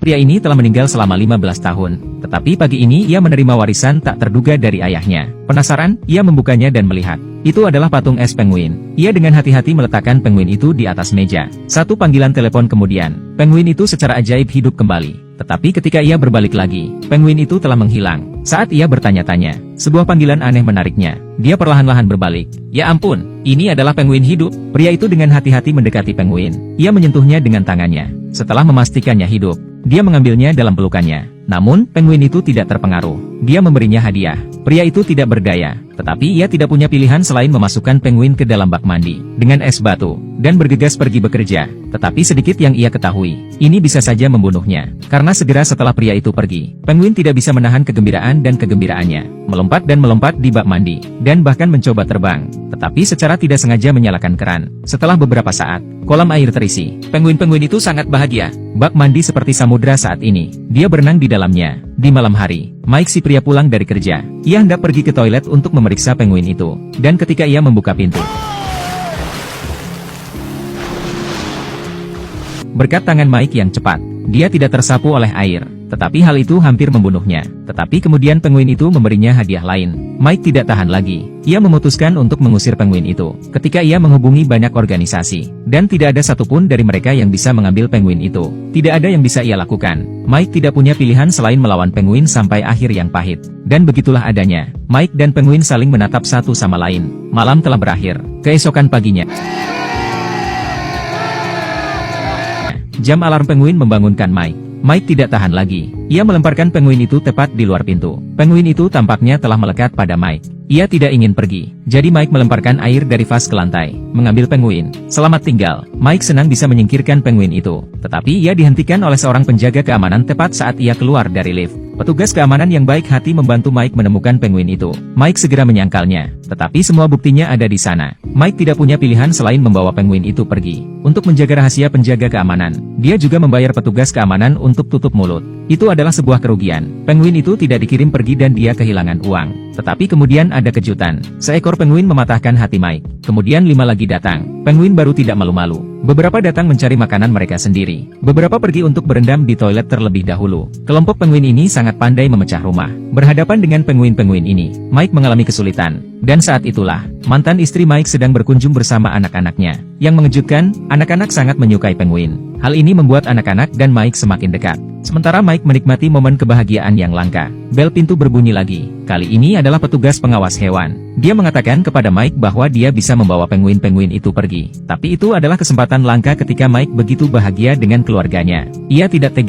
Pria ini telah meninggal selama 15 tahun, tetapi pagi ini ia menerima warisan tak terduga dari ayahnya. Penasaran, ia membukanya dan melihat. Itu adalah patung es penguin. Ia dengan hati-hati meletakkan penguin itu di atas meja. Satu panggilan telepon kemudian, penguin itu secara ajaib hidup kembali. Tetapi ketika ia berbalik lagi, penguin itu telah menghilang. Saat ia bertanya-tanya, sebuah panggilan aneh menariknya. Dia perlahan-lahan berbalik. Ya ampun, ini adalah penguin hidup. Pria itu dengan hati-hati mendekati penguin. Ia menyentuhnya dengan tangannya. Setelah memastikannya hidup, dia mengambilnya dalam pelukannya. Namun, penguin itu tidak terpengaruh. Dia memberinya hadiah. Pria itu tidak berdaya, tetapi ia tidak punya pilihan selain memasukkan penguin ke dalam bak mandi dengan es batu, dan bergegas pergi bekerja. Tetapi sedikit yang ia ketahui, ini bisa saja membunuhnya. Karena segera setelah pria itu pergi, penguin tidak bisa menahan kegembiraan dan kegembiraannya. Melompat dan melompat di bak mandi, dan bahkan mencoba terbang. Tetapi secara tidak sengaja menyalakan keran. Setelah beberapa saat, kolam air terisi. Penguin-penguin itu sangat bahagia. Bak mandi seperti samudera saat ini. Dia berenang di dalamnya. Di malam hari, Mike si pria pulang dari kerja. Ia hendak pergi ke toilet untuk memeriksa penguin itu. Dan ketika ia membuka pintu, berkat tangan Mike yang cepat, dia tidak tersapu oleh air. Tetapi hal itu hampir membunuhnya. Tetapi kemudian penguin itu memberinya hadiah lain. Mike tidak tahan lagi. Ia memutuskan untuk mengusir penguin itu. Ketika ia menghubungi banyak organisasi, dan tidak ada satupun dari mereka yang bisa mengambil penguin itu. Tidak ada yang bisa ia lakukan. Mike tidak punya pilihan selain melawan penguin sampai akhir yang pahit. Dan begitulah adanya. Mike dan penguin saling menatap satu sama lain. Malam telah berakhir. Keesokan paginya, jam alarm penguin membangunkan Mike. Mike tidak tahan lagi. Ia melemparkan penguin itu tepat di luar pintu. Penguin itu tampaknya telah melekat pada Mike. Ia tidak ingin pergi. Jadi Mike melemparkan air dari vas ke lantai, mengambil penguin. Selamat tinggal. Mike senang bisa menyingkirkan penguin itu. Tetapi ia dihentikan oleh seorang penjaga keamanan tepat saat ia keluar dari lift. Petugas keamanan yang baik hati membantu Mike menemukan penguin itu. Mike segera menyangkalnya. Tetapi semua buktinya ada di sana. Mike tidak punya pilihan selain membawa penguin itu pergi. Untuk menjaga rahasia penjaga keamanan, dia juga membayar petugas keamanan untuk tutup mulut. Itu adalah sebuah kerugian. Penguin itu tidak dikirim pergi dan dia kehilangan uang. Tetapi kemudian ada kejutan. Seekor penguin mematahkan hati Mike. Kemudian 5 lagi datang. Penguin baru tidak malu-malu. Beberapa datang mencari makanan mereka sendiri. Beberapa pergi untuk berendam di toilet terlebih dahulu. Kelompok penguin ini sangat pandai memecah rumah. Berhadapan dengan penguin-penguin ini, Mike mengalami kesulitan. Dan saat itulah, mantan istri Mike sedang berkunjung bersama anak-anaknya. Yang mengejutkan, anak-anak sangat menyukai penguin. Hal ini membuat anak-anak dan Mike semakin dekat. Sementara Mike menikmati momen kebahagiaan yang langka. Bel pintu berbunyi lagi. Kali ini adalah petugas pengawas hewan. Dia mengatakan kepada Mike bahwa dia bisa membawa penguin-penguin itu pergi. Tapi itu adalah kesempatan langka ketika Mike begitu bahagia dengan keluarganya. Ia tidak tega